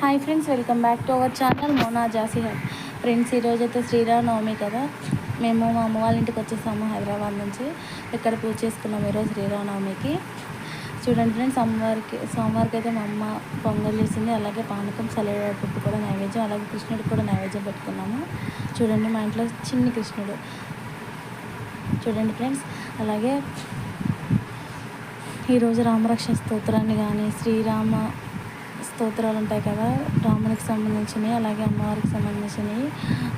Hi friends, welcome back to our channel Mona Jasi hub. Friends, ఈరోజైతే శ్రీరామనవమి కదా, మేము మా అమ్మ వాళ్ళ ఇంటికి వచ్చేసాము హైదరాబాద్ నుంచి. ఇక్కడ పూజ చేసుకున్నాము ఈరోజు శ్రీరామనవమికి. చూడండి ఫ్రెండ్స్, సోమవారికి అయితే మా అమ్మ పొంగల్ చేసింది, అలాగే పానకం పుట్టు కూడా నైవేద్యం, అలాగే కృష్ణుడికి కూడా నైవేద్యం పెట్టుకున్నాము. చూడండి, మా ఇంట్లో చిన్ని కృష్ణుడు. చూడండి ఫ్రెండ్స్, అలాగే ఈరోజు రామరక్ష స్తోత్రాన్ని కానీ శ్రీరామ స్తోత్రాలు ఉంటాయి కదా, రామునికి సంబంధించినవి, అలాగే అమ్మవారికి సంబంధించినవి,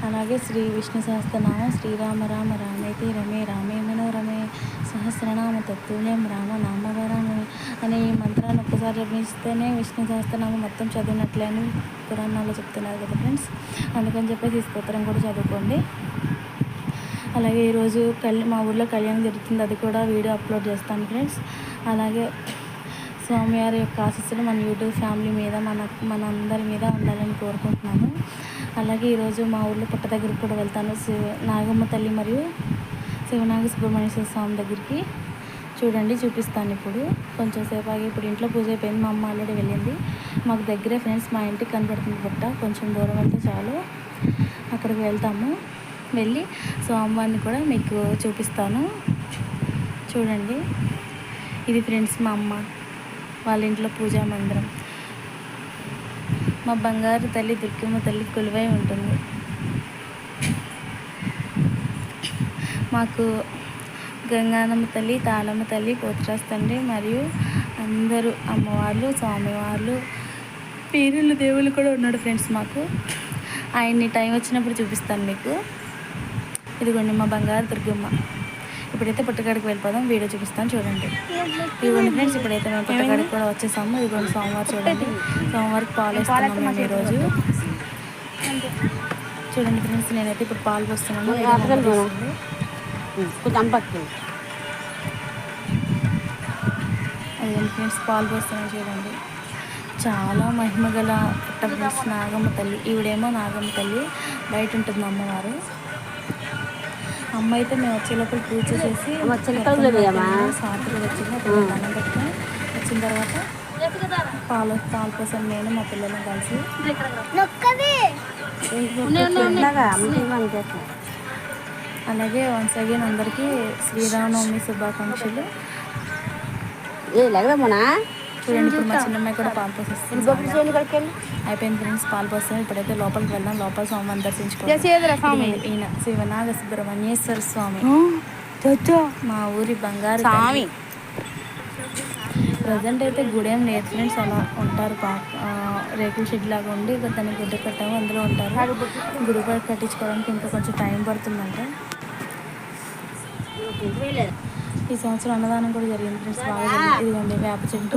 అలాగే శ్రీ విష్ణు సహస్రనామం శ్రీరామ రామ రామేతి రమే రామే మనోరమే సహస్రనామ తత్తుల్యం రామ నామవరమే అనే ఈ మంత్రాన్ని ఒక్కసారి జపిస్తేనే విష్ణు సహస్రనామం మొత్తం చదివినట్లే అని పురాణాల్లో చెప్తున్నారు కదా ఫ్రెండ్స్. అందుకని చెప్పేసి ఈ స్తోత్రం కూడా చదువుకోండి. అలాగే ఈరోజు మా ఊళ్ళో కళ్యాణం జరుగుతుంది, అది కూడా వీడియో అప్లోడ్ చేస్తాను ఫ్రెండ్స్. అలాగే స్వామివారి యొక్క ఆశీస్సులు మన యూట్యూబ్ ఫ్యామిలీ మీద మన అందరి మీద ఉండాలని కోరుకుంటున్నాను. అలాగే ఈరోజు మా ఊళ్ళో పుట్ట దగ్గరికి కూడా వెళ్తాను, నాగమ్మ తల్లి మరియు శివనాగ సుబ్రహ్మణ్యేశ్వర స్వామి దగ్గరికి. చూడండి, చూపిస్తాను. ఇప్పుడు కొంచెం సేపు ఆగి, ఇప్పుడు ఇంట్లో పూజ అయిపోయింది, మా అమ్మ ఆల్రెడీ వెళ్ళింది. మాకు దగ్గరే ఫ్రెండ్స్, మా ఇంటికి కనబడుతుంది పుట్ట, కొంచెం దూరం వెళ్తే చాలు, అక్కడికి వెళ్తాము. వెళ్ళి స్వామివారిని కూడా మీకు చూపిస్తాను. చూడండి, ఇది ఫ్రెండ్స్ మా అమ్మ వాళ్ళ ఇంట్లో పూజా మందిరం. మా బంగారు తల్లి దుర్గమ్మ తల్లి కొలువై ఉంటుంది. మాకు గంగానమ్మ తల్లి, తాళమ్మ తల్లి, పోతురాజు తండ్రి మరియు అందరూ అమ్మవాళ్ళు, స్వామివాళ్ళు, పీరులు దేవుళ్ళు కూడా ఉన్నాడు ఫ్రెండ్స్ మాకు. ఆయన్ని టైం వచ్చినప్పుడు చూపిస్తాను మీకు. ఇదిగోండి మా బంగారు దుర్గమ్మ. ఇప్పుడైతే పుట్టకాడికి వెళ్ళిపోదాం, వీడియో చూపిస్తాను చూడండి. ఇదిగోండి ఫ్రెండ్స్, ఇప్పుడైతే మేము పుట్టకాడికి కూడా వచ్చేసాము. ఇదిగోండి సోమవారం, చూడండి సోమవారికి పాలు వేస్తున్నాము మేము ఈరోజు. చూడండి ఫ్రెండ్స్, నేనైతే ఇప్పుడు పాలు పోస్తున్నాను. అదేంటి ఫ్రెండ్స్, పాలు పోస్తున్నాను చూడండి. చాలా మహిమ గల పుట్ట ఫ్రెండ్స్, నాగమ్మ తల్లి. ఈవిడేమో నాగమ్మ తల్లి, బయట ఉంటుంది అమ్మవారు. అమ్మ అయితే మేము వచ్చే లోపల పూజ చేసి సాయంత్రం వచ్చింది, దండం పెట్టుకుని వచ్చిన తర్వాత పాలు కోసం నేను మా పిల్లలను కలిసి. అలాగే వన్స్ అగైన్ అందరికీ శ్రీరామనవమి శుభాకాంక్షలు. చూడండి, ఇప్పుడు మా చిన్నమ్మాయి కూడా పాలు పోసేస్తుంది. అయిపోయింది ఫ్రెండ్స్, పాలు పోస్తాం. ఇప్పుడైతే లోపలికి వెళ్దాం, లోపల స్వామిని దర్శించుకోవాలి. ఈయన శివనాగ సుబ్రహ్మణ్యేశ్వర స్వామి, మా ఊరి బంగారు స్వామి. ప్రజెంట్ అయితే గుడి ఏం లేదు ఫ్రెండ్స్, అలా ఉంటారు. రేకుల షెడ్ లాగా ఉండి దాన్ని గుడ్డ కట్టాము, అందులో ఉంటారు. గుడి కట్టించుకోవడానికి ఇంకా కొంచెం టైం పడుతుందంట. ఈ సంవత్సరం అన్నదానం కూడా జరిగింది ఫ్రెండ్స్, బాగా జరిగింది. ఇదిగోండి వేప చెట్టు.